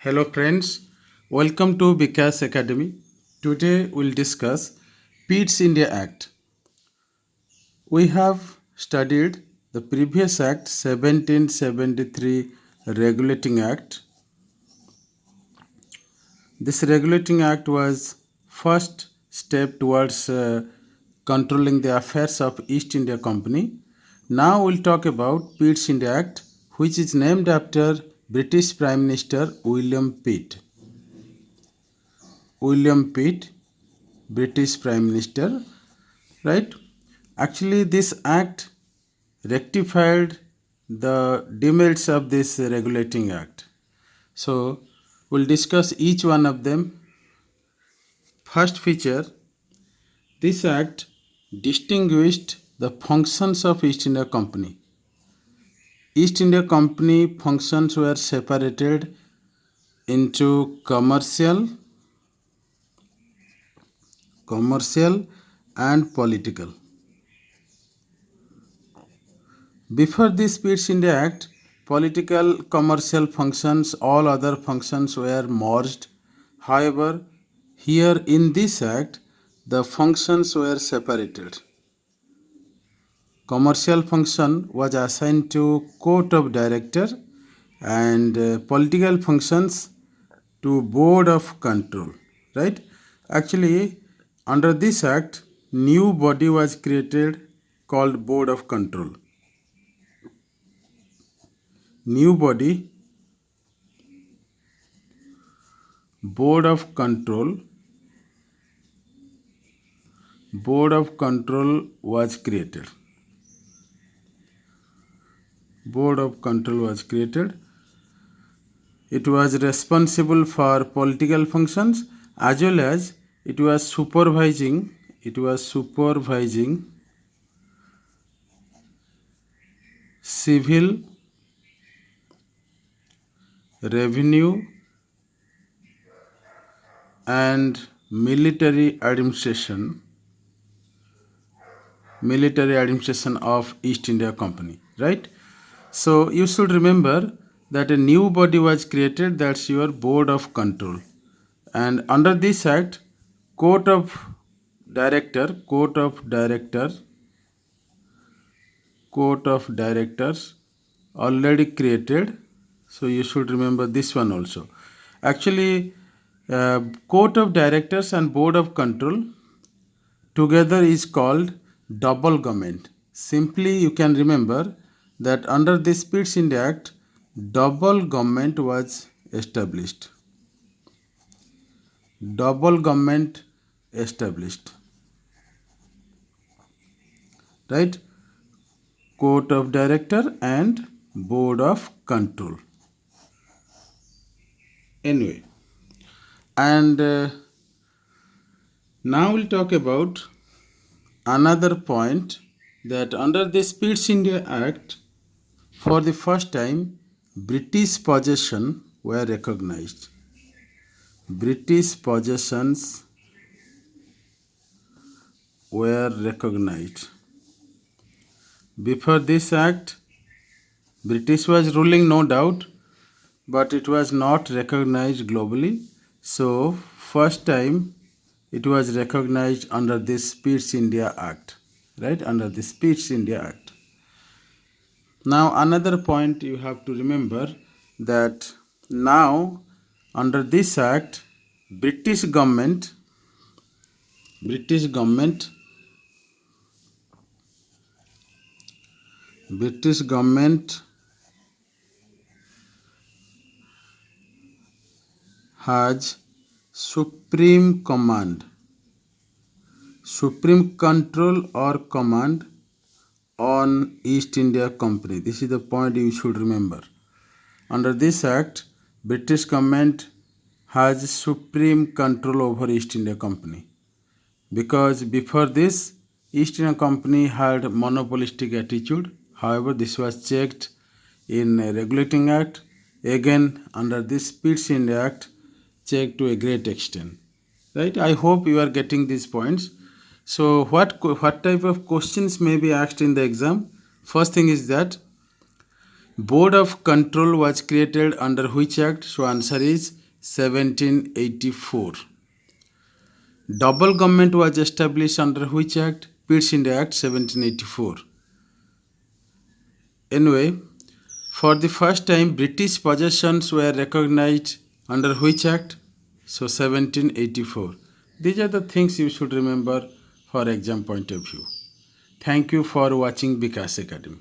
Hello friends, welcome to Vikas Academy. Today we'll discuss PETS India Act. We have studied the previous act 1773 Regulating Act. This regulating act was first step towards controlling the affairs of East India Company. Now we'll talk about PETS India Act, which is named after British Prime Minister William Pitt. William Pitt, British Prime Minister, right? Actually, this act rectified the demerits of this regulating act. So, we'll discuss each one of them. First feature, this act distinguished the functions of East India Company. East India Company functions were separated into commercial and political. Before this PETS India Act, political commercial functions, all other functions were merged. However, here in this act, the functions were separated. Commercial function was assigned to court of director and political functions to board of control, right? Actually, under this act, new body was created called board of control. New body, board of control was created. Board of control was created. It was responsible for political functions as well as it was supervising civil, revenue and military administration of East India Company, right? So you should remember that a new body was created, that's your board of control. And under this act, court of directors already created. So you should remember this one also. Actually, court of directors and board of control together is called double government. Simply you can remember that under this PETS India Act, double government was established. Right? Court of director and board of control. Anyway, and now we'll talk about another point that under this PETS India Act, for the first time, British possessions were recognized. British possessions were recognized. Before this act, British was ruling, no doubt, but it was not recognized globally. So, first time it was recognized under this PETS India Act, right? Under this PETS India Act. Now, another point you have to remember that now under this act, British government has supreme control or command on East India Company. This is the point you should remember. Under this act, British government has supreme control over East India Company, because before this, East India Company had monopolistic attitude. However, this was checked in a regulating act. Again, under this PETS India Act, checked to a great extent. Right? I hope you are getting these points. So, what type of questions may be asked in the exam? First thing is that Board of Control was created under which act? So answer is 1784. Double government was established under which act? Pitt's India Act 1784. Anyway, for the first time British possessions were recognized under which act? So 1784. These are the things you should remember for exam point of view. Thank you for watching Vikas Academy.